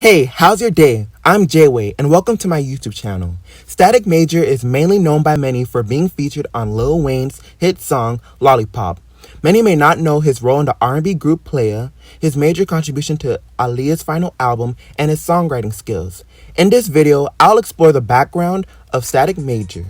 Hey, how's your day? I'm Jway and welcome to my YouTube channel. Static Major is mainly known by many for being featured on Lil Wayne's hit song Lollipop. Many may not know his role in the R&B group Playa, his major contribution to Aaliyah's final album, and his songwriting skills. In this video, I'll explore the background of Static Major.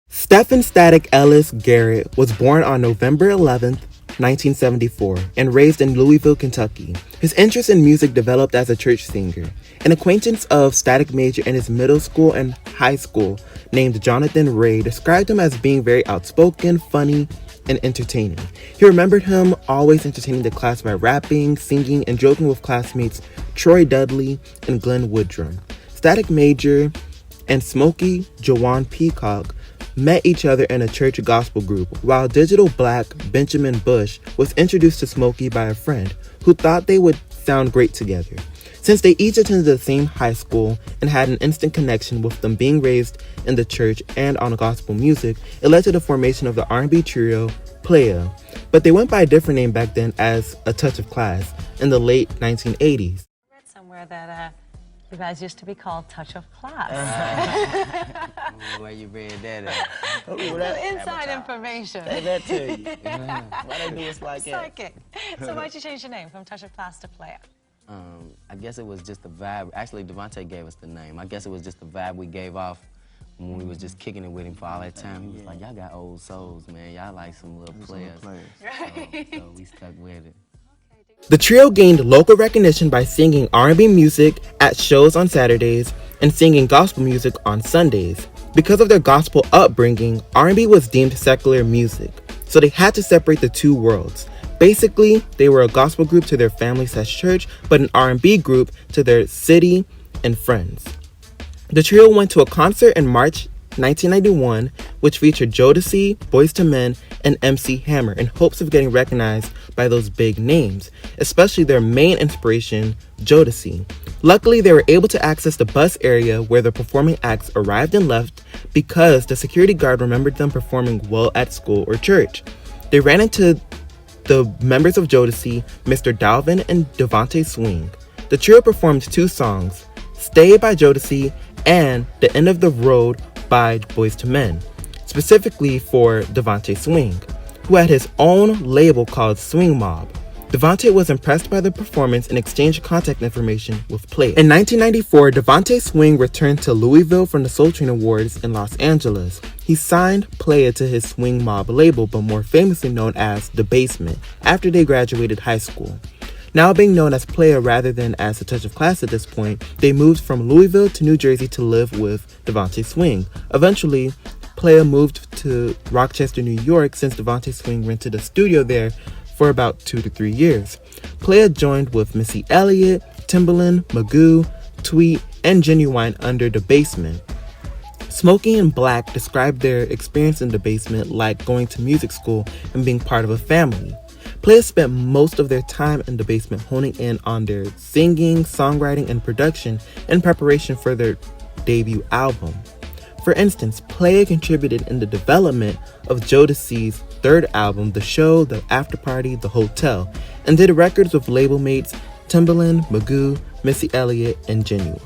Stephen Static Ellis Garret was born on November 11th, 1974, and raised in Louisville, Kentucky. His interest in music developed as a church singer. An acquaintance of Static Major in his middle school and high school, named Jonathan Ray, described him as being very outspoken, funny, and entertaining. He remembered him always entertaining the class by rapping, singing, and joking with classmates Troy Dudley and Glenn Woodrum. Static Major and Smokey Jawan Peacock met each other in a church gospel group, while Digital Black Benjamin Bush was introduced to Smokey by a friend who thought they would sound great together. Since they each attended the same high school and had an instant connection with them being raised in the church and on gospel music, it led to the formation of the R&B trio Playa, but they went by a different name back then as A Touch of Class in the late 1980s. I read somewhere that you guys used to be called Touch of Class. Where you read that at? Inside information. Say that to you. Why they do us like that? Psychic. So why'd you change your name from Touch of Class to Playa? I guess it was just the vibe. Actually, Avonti gave us the name. I guess it was just the vibe we gave off when we was just kicking it with him for all that time. He was like, y'all got old souls, man. Y'all like some little players. So we stuck with it. The trio gained local recognition by singing R&B music at shows on Saturdays and singing gospel music on Sundays. Because of their gospel upbringing, R&B was deemed secular music, so they had to separate the two worlds. Basically, they were a gospel group to their family/church, but an R&B group to their city and friends. The trio went to a concert in March 1991, which featured Jodeci, Boyz II Men, and MC Hammer in hopes of getting recognized by those big names, especially their main inspiration, Jodeci. Luckily, they were able to access the bus area where the performing acts arrived and left because the security guard remembered them performing well at school or church. They ran into the members of Jodeci, Mr. Dalvin and Devontae Swing. The trio performed two songs, Stay by Jodeci and The End of the Road by Boyz II Men, specifically for Devontae Swing, who had his own label called Swing Mob. Devontae was impressed by the performance and exchanged contact information with Playa. In 1994, Devontae Swing returned to Louisville from the Soul Train Awards in Los Angeles. He signed Playa to his Swing Mob label, but more famously known as The Basement, after they graduated high school. Now being known as Playa rather than as A Touch of Class at this point, they moved from Louisville to New Jersey to live with Devontae Swing. Eventually, Playa moved to Rochester, New York, since Devontae Swing rented a studio there for about 2 to 3 years. Playa joined with Missy Elliott, Timbaland, Magoo, Tweet, and Ginuwine under The Basement. Smokey and Black described their experience in The Basement like going to music school and being part of a family. Playa spent most of their time in The Basement honing in on their singing, songwriting, and production in preparation for their debut album. For instance, Playa contributed in the development of Jodeci's third album, The Show, The After Party, The Hotel, and did records with label mates Timbaland, Magoo, Missy Elliott, and Ginuwine.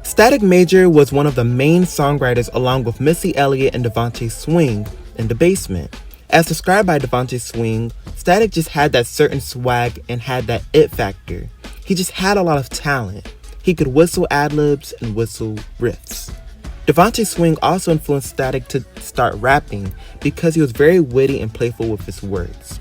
Static Major was one of the main songwriters along with Missy Elliott and Devontae Swing in The Basement. As described by Devontae Swing, Static just had that certain swag and had that it factor. He just had a lot of talent. He could whistle ad-libs and whistle riffs. Devontae Swing also influenced Static to start rapping because he was very witty and playful with his words.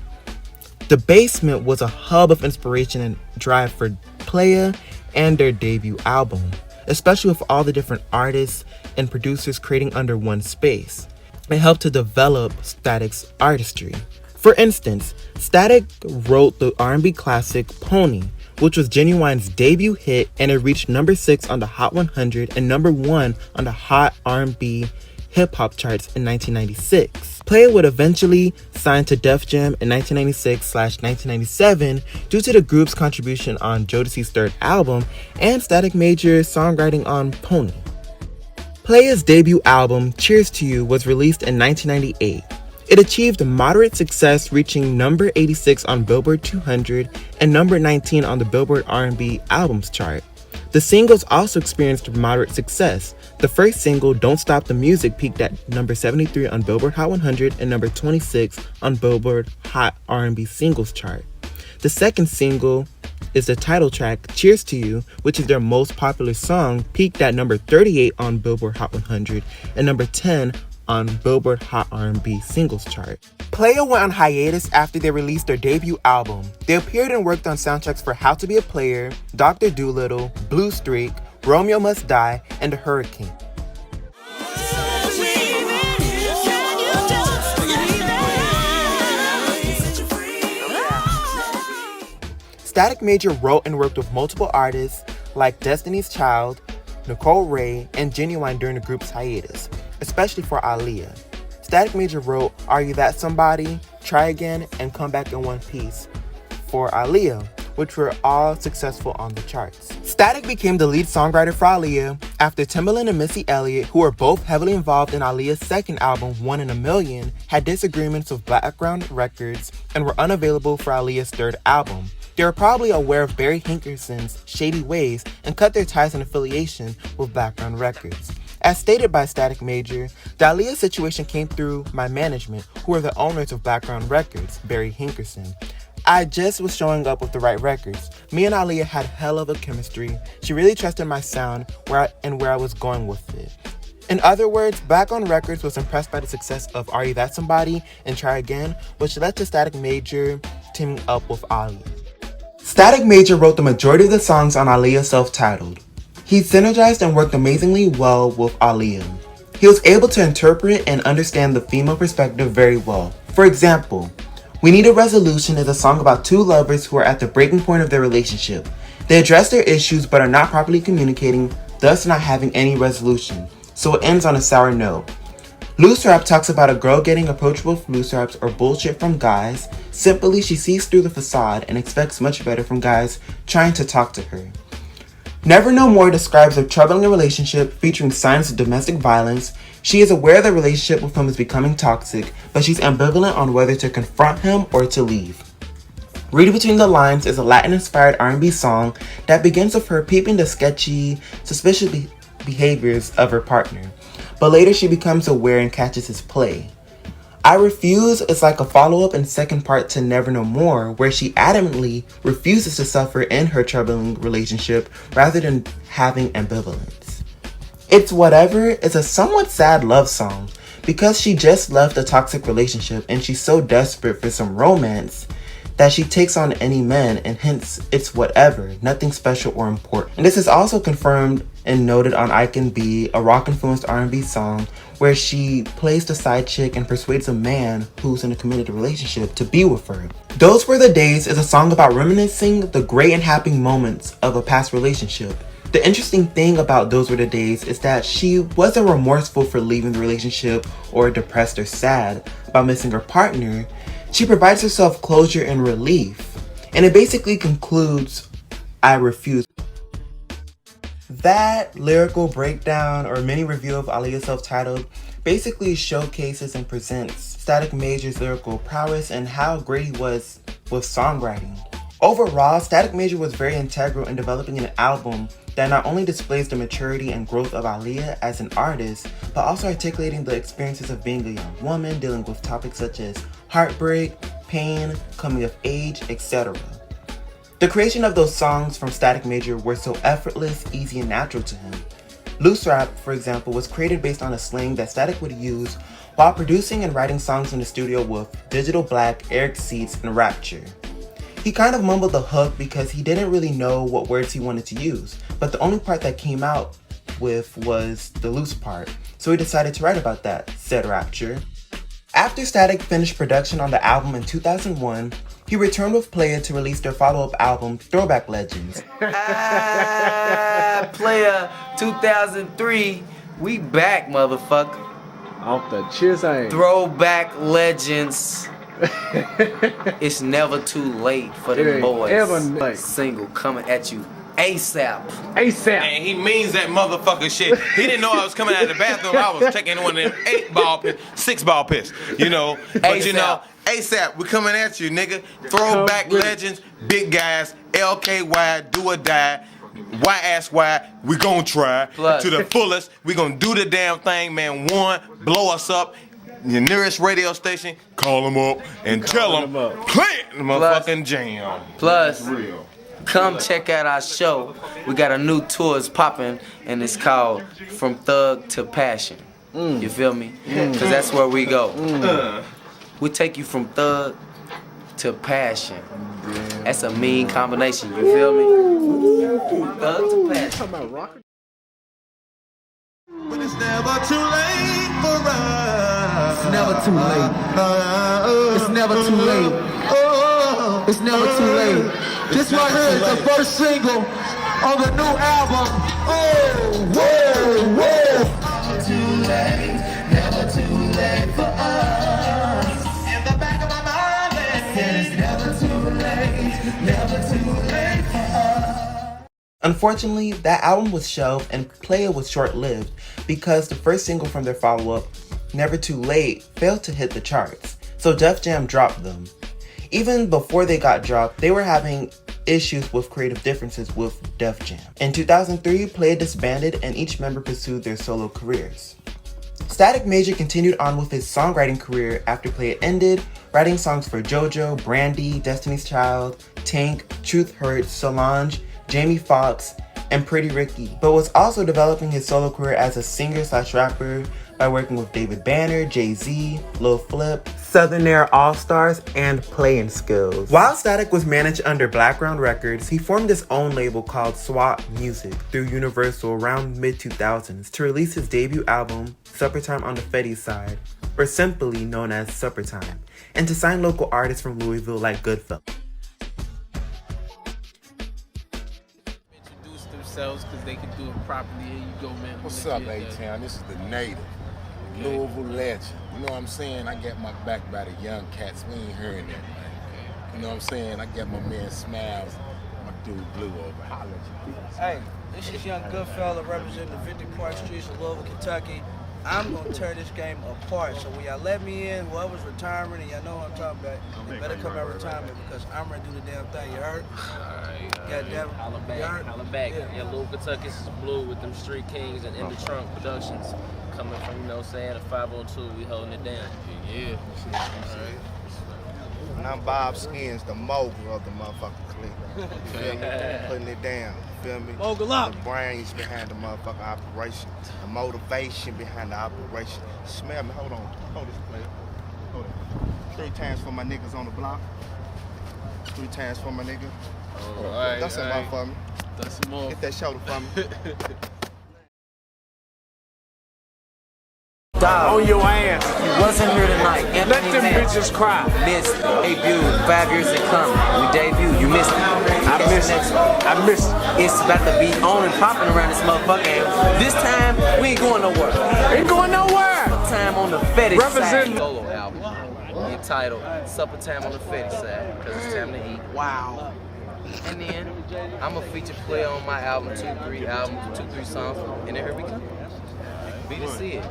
The Basement was a hub of inspiration and drive for Playa and their debut album, especially with all the different artists and producers creating under one space. It helped to develop Static's artistry. For instance, Static wrote the R&B classic Pony, which was Ginuwine's debut hit, and it reached number 6 on the Hot 100 and number 1 on the Hot R&B hip-hop charts in 1996. Playa would eventually sign to Def Jam in 1996/1997 due to the group's contribution on Jodeci's third album and Static Major's songwriting on Pony. Playa's debut album, Cheers to You, was released in 1998. It achieved moderate success, reaching number 86 on Billboard 200 and number 19 on the Billboard R&B Albums chart. The singles also experienced moderate success. The first single, Don't Stop the Music, peaked at number 73 on Billboard Hot 100 and number 26 on Billboard Hot R&B Singles chart. The second single is the title track, Cheers to You, which is their most popular song, peaked at number 38 on Billboard Hot 100 and number 10 on Billboard Hot R&B Singles chart. Playa went on hiatus after they released their debut album. They appeared and worked on soundtracks for How to Be a Player, Dr. Dolittle, Blue Streak, Romeo Must Die, and The Hurricane. Static Major wrote and worked with multiple artists like Destiny's Child, Nicole Ray, and Ginuwine during the group's hiatus, especially for Aaliyah. Static Major wrote Are You That Somebody, Try Again, and Come Back in One Piece for Aaliyah, which were all successful on the charts. Static became the lead songwriter for Aaliyah after Timbaland and Missy Elliott, who were both heavily involved in Aaliyah's second album, One in a Million, had disagreements with Background Records and were unavailable for Aaliyah's third album. They were probably aware of Barry Hankerson's shady ways and cut their ties and affiliation with Background Records. As stated by Static Major, the Aaliyah situation came through my management, who are the owners of Background Records, Barry Hankerson. I just was showing up with the right records. Me and Aaliyah had hell of a chemistry. She really trusted my sound where I was going with it. In other words, Background Records was impressed by the success of Are You That Somebody and Try Again, which led to Static Major teaming up with Aaliyah. Static Major wrote the majority of the songs on Aaliyah self-titled. He synergized and worked amazingly well with Aaliyah. He was able to interpret and understand the female perspective very well. For example, We Need a Resolution is a song about two lovers who are at the breaking point of their relationship. They address their issues but are not properly communicating, thus not having any resolution, so it ends on a sour note. Loose Rap talks about a girl getting approachable with loose raps or bullshit from guys. Simply, she sees through the facade and expects much better from guys trying to talk to her. Never No More describes a troubling relationship featuring signs of domestic violence. She is aware the relationship with him is becoming toxic, but she's ambivalent on whether to confront him or to leave. Read Between the Lines is a Latin-inspired R&B song that begins with her peeping the sketchy, suspicious behaviors of her partner, but later she becomes aware and catches his play. I Refuse is like a follow-up and second part to Never No More, where she adamantly refuses to suffer in her troubling relationship rather than having ambivalence. It's Whatever is a somewhat sad love song because she just left a toxic relationship and she's so desperate for some romance that she takes on any men, and hence it's whatever, nothing special or important. And this is also confirmed and noted on I Can Be, a rock-influenced R&B song where she plays the side chick and persuades a man who's in a committed relationship to be with her. Those Were the Days is a song about reminiscing the great and happy moments of a past relationship. The interesting thing about Those Were the Days is that she wasn't remorseful for leaving the relationship or depressed or sad about missing her partner. She provides herself closure and relief. And it basically concludes, I refuse. That lyrical breakdown or mini review of Aaliyah's self-titled basically showcases and presents Static Major's lyrical prowess and how great he was with songwriting. Overall, Static Major was very integral in developing an album that not only displays the maturity and growth of Aaliyah as an artist, but also articulating the experiences of being a young woman, dealing with topics such as heartbreak, pain, coming of age, etc. The creation of those songs from Static Major were so effortless, easy, and natural to him. Loose Rap, for example, was created based on a slang that Static would use while producing and writing songs in the studio with Digital Black, Eric Seats, and Rapture. He kind of mumbled the hook because he didn't really know what words he wanted to use, but the only part that came out with was the loose part, so he decided to write about that, said Rapture. After Static finished production on the album in 2001, he returned with Playa to release their follow-up album, Throwback Legends. Playa 2003, we back, motherfucker. Off the chisel. Throwback Legends. It's never too late for the boys. Ever single coming at you ASAP. ASAP. And he means that motherfucking shit. He didn't know I was coming out of the bathroom. I was taking one of them 8-ball piss, 6-ball piss, you know. But ASAP. you know, ASAP, we coming at you, nigga. Throwback Legends, big guys, LKY, do or die. Why ask why? We gon' try to the fullest. We gon' do the damn thing, man. One, blow us up. Your nearest radio station, call them up and tell them, play the motherfucking jam. Plus, Real. come check out our show. We got a new tour is popping, and it's called From Thug to Passion. You feel me? Because that's where we go. We take you from thug to passion. That's a mean combination. You feel me? Thug to passion. But it's never too late for us. It's never too late. It's never too late. It's never too late. This right here is the first single on the new album. Oh, whoa, whoa. Never too late. Never too late for us. In the back of my mind, it's never too late. Never too late for us. Unfortunately, that album was shelved and Playa was short-lived because the first single from their follow-up, Never Too Late, failed to hit the charts, so Def Jam dropped them. Even before they got dropped, they were having issues with creative differences with Def Jam. In 2003, Playa disbanded and each member pursued their solo careers. Static Major continued on with his songwriting career after Playa ended, writing songs for JoJo, Brandy, Destiny's Child, Tank, Truth Hurts, Solange, Jamie Foxx, and Pretty Ricky, but was also developing his solo career as a singer/rapper by working with David Banner, Jay-Z, Lil Flip, Southern Air All-Stars, and Playing Skills. While Static was managed under Blackground Records, he formed his own label called SWAT Music through Universal around mid-2000s to release his debut album, Suppertime on the Fetty Side, or simply known as Suppertime, and to sign local artists from Louisville like Goodfellas. Because they can do it properly. Here you go, man. What's up, A-Town? This is the Native, Louisville legend. You know what I'm saying? I get my back by the young cats. We ain't hearing that, man. You know what I'm saying? I get my man Smiles, my dude Blue over. Holla at you. Hey, this is Young Goodfella representing the 50 Park Streets of Louisville, Kentucky. I'm gonna tear this game apart. So when y'all let me in, whoever's retiring, and y'all know what I'm talking about, you better come out retirement because I'm ready to do the damn thing. You heard? Alright. Goddamn. Holla back. Yeah, Louisville, Kentucky, this is Blue with them Street Kings and In the Trunk Productions. Coming from, you know what I'm saying, a 502, we holding it down. Yeah. Alright. And I'm Bob Skins, the mogul of the motherfucking clique. You feel me? Putting it down. You feel me? Mogul up. The brains behind the motherfucking operation. The motivation behind the operation. Smell me. Hold on. Hold this player. Hold it. 3 times for my niggas on the block. 3 times for my nigga. Oh, alright. That's some more for me. That's some more. Hit that shoulder for me. Dog. On your ass. You wasn't here tonight. Let them bitches cry. Missed it. Debut 5 years in coming. We debuted. You missed it. I missed it. It's about to be on and popping around this motherfucker. And this time, we ain't going nowhere. Ain't going nowhere. Time on the fetish Representing. side. Solo album entitled Suppertime on the Fetish Side because it's time to eat. Wow. And then I'm gonna feature Playa on my album, 2, 3 songs, and then here we come. Be to see it.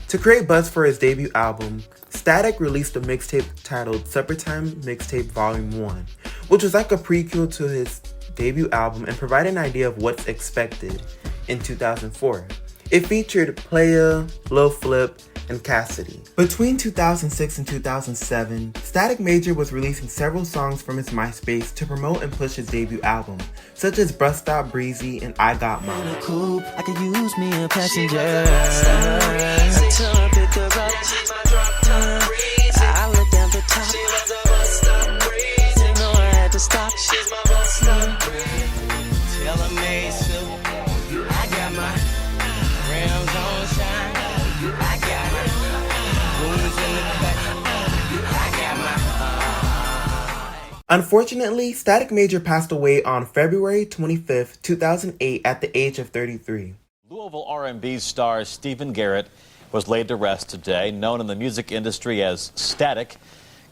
To create buzz for his debut album, Static released a mixtape titled Suppertime Mixtape Volume 1, which was like a prequel to his debut album and provided an idea of what's expected in 2004. It featured Playa, Lil Flip, and Cassidy. Between 2006 and 2007, Static Major was releasing several songs from his MySpace to promote and push his debut album, such as Bus Stop Breezy and I Got Mine. I could use me a passenger. I tell her pick her up. I look down the top. You know I had to stop. She's my bus stop. Tell her made so. I got my rims on shine. I got my boots in the back. I got my Unfortunately, Static Major passed away on February 25th, 2008 at the age of 33. Louisville R&B star Stephen Garret was laid to rest today. Known in the music industry as Static,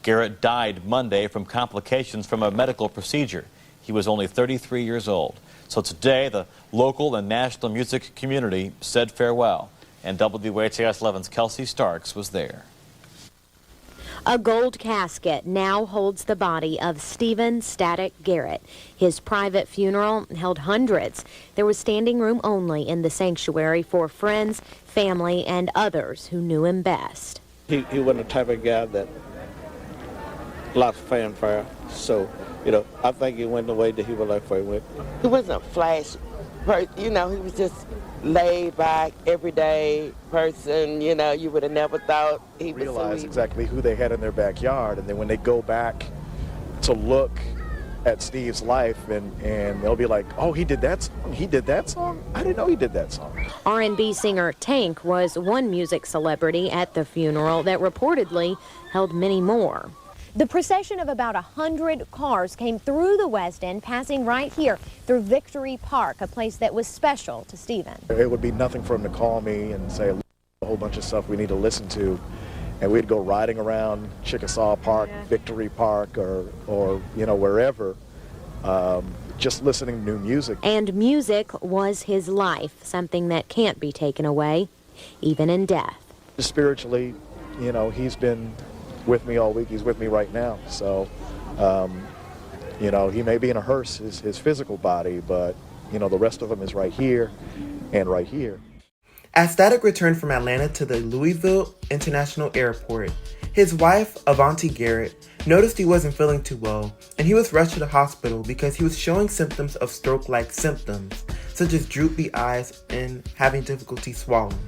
Garret died Monday from complications from a medical procedure. He was only 33 years old. So today, the local and national music community said farewell, and WHAS 11's Kelsey Starks was there. A gold casket now holds the body of Stephen Static Garret. His private funeral held hundreds. There was standing room only in the sanctuary for friends, family, and others who knew him best. He wasn't the type of guy that lots of fanfare. So, I think he went the way that he would like for he went. He wasn't a flash person, he was just laid back, everyday person, you would have never thought he would realize exactly who they had in their backyard, and then when they go back to look at Steve's life and they'll be like, oh, he did that song? I didn't know he did that song. R&B singer Tank was one music celebrity at the funeral that reportedly held many more. The procession of about 100 cars came through the West End, passing right here through Victory Park, a place that was special to Stephen. It would be nothing for him to call me and say a whole bunch of stuff we need to listen to, and we'd go riding around Chickasaw Park, Victory Park, or wherever, just listening to new music. And music was his life, something that can't be taken away, even in death. Spiritually, he's been with me all week. He's with me right now. So, he may be in a hearse, his physical body, but, the rest of him is right here and right here. As Static returned from Atlanta to the Louisville International Airport, his wife, Avonti Garret, noticed he wasn't feeling too well, and he was rushed to the hospital because he was showing symptoms of stroke-like symptoms, such as droopy eyes and having difficulty swallowing.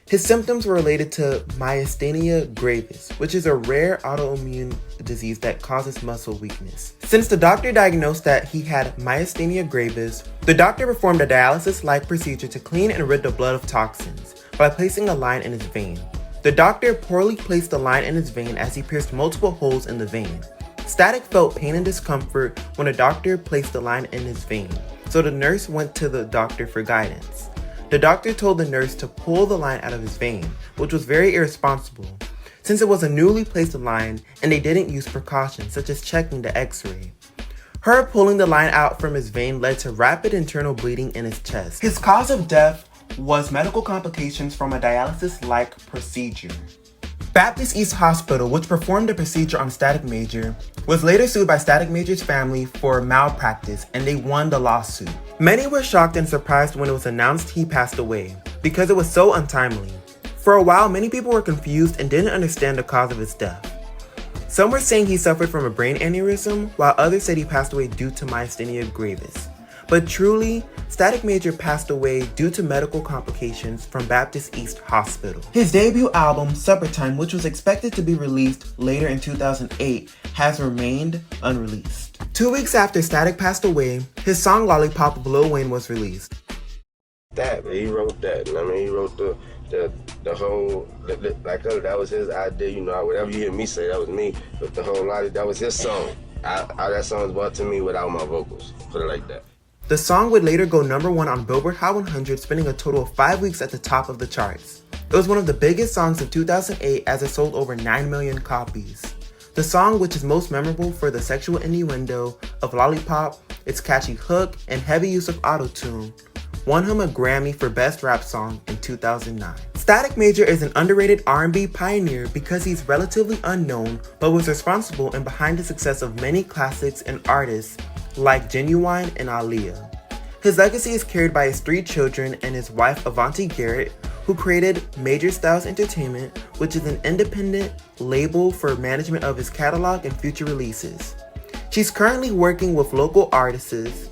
His symptoms were related to myasthenia gravis, which is a rare autoimmune disease that causes muscle weakness. Since the doctor diagnosed that he had myasthenia gravis, the doctor performed a dialysis-like procedure to clean and rid the blood of toxins by placing a line in his vein. The doctor poorly placed the line in his vein as he pierced multiple holes in the vein. Static felt pain and discomfort when the doctor placed the line in his vein, so the nurse went to the doctor for guidance. The doctor told the nurse to pull the line out of his vein, which was very irresponsible, since it was a newly placed line and they didn't use precautions such as checking the x-ray. Her pulling the line out from his vein led to rapid internal bleeding in his chest. His cause of death was medical complications from a dialysis-like procedure. Baptist East Hospital, which performed the procedure on Static Major, was later sued by Static Major's family for malpractice, and they won the lawsuit. Many were shocked and surprised when it was announced he passed away, because it was so untimely. For a while, many people were confused and didn't understand the cause of his death. Some were saying he suffered from a brain aneurysm, while others said he passed away due to myasthenia gravis. But truly, Static Major passed away due to medical complications from Baptist East Hospital. His debut album, Suppertime, which was expected to be released later in 2008, has remained unreleased. 2 weeks after Static passed away, his song Lollipop with Lil Wayne was released. He wrote that. He wrote the whole, that was his idea, whatever you hear me say, that was me. But the whole lot, that was his song. That song was brought to me without my vocals, put it like that. The song would later go #1 on Billboard Hot 100, spending a total of 5 weeks at the top of the charts. It was one of the biggest songs of 2008 as it sold over 9 million copies. The song, which is most memorable for the sexual innuendo of Lollipop, its catchy hook, and heavy use of auto-tune, won him a Grammy for Best Rap Song in 2009. Static Major is an underrated R&B pioneer because he's relatively unknown, but was responsible and behind the success of many classics and artists like Ginuwine and Aaliyah. His legacy is carried by his 3 children and his wife Avonti Garret, who created Major Styles Entertainment, which is an independent label for management of his catalog and future releases. She's currently working with local artists,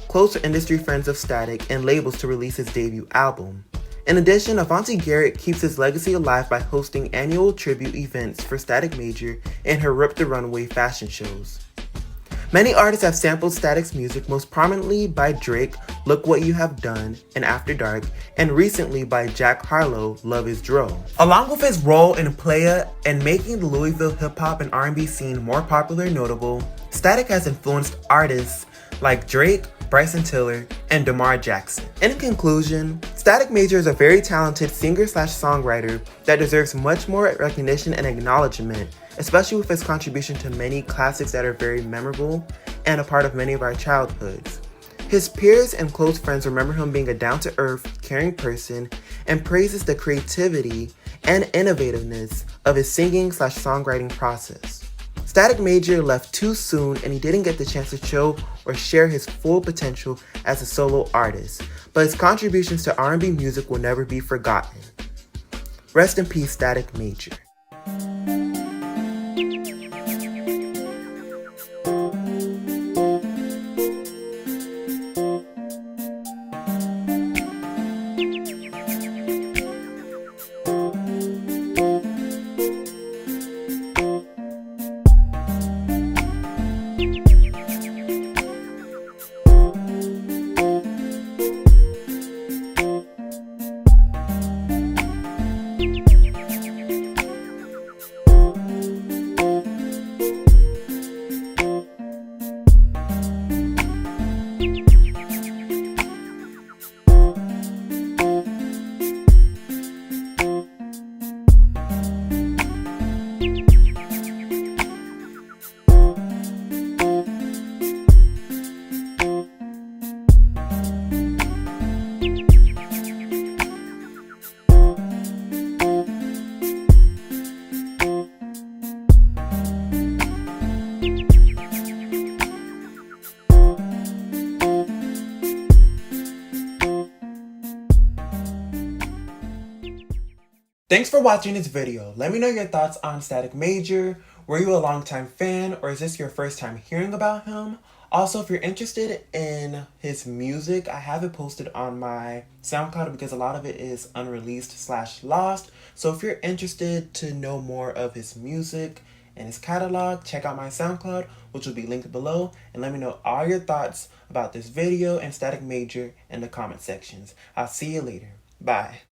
closer industry friends of Static, and labels to release his debut album. In addition, Avonti Garret keeps his legacy alive by hosting annual tribute events for Static Major and her Rip the Runway fashion shows. Many artists have sampled Static's music, most prominently by Drake, Look What You Have Done, and After Dark, and recently by Jack Harlow, Love Is Dro. Along with his role in Playa and making the Louisville hip-hop and R&B scene more popular and notable, Static has influenced artists like Drake, Bryson Tiller, and DeMar Jackson. In conclusion, Static Major is a very talented singer/songwriter that deserves much more recognition and acknowledgement, especially with his contribution to many classics that are very memorable and a part of many of our childhoods. His peers and close friends remember him being a down-to-earth, caring person and praises the creativity and innovativeness of his singing/songwriting process. Static Major left too soon and he didn't get the chance to show or share his full potential as a solo artist, but his contributions to R&B music will never be forgotten. Rest in peace, Static Major. Thanks for watching this video. Let me know your thoughts on Static Major. Were you a longtime fan or is this your first time hearing about him? Also, if you're interested in his music, I have it posted on my SoundCloud because a lot of it is unreleased/lost. So if you're interested to know more of his music and his catalog, check out my SoundCloud, which will be linked below, and let me know all your thoughts about this video and Static Major in the comment sections. I'll see you later. Bye.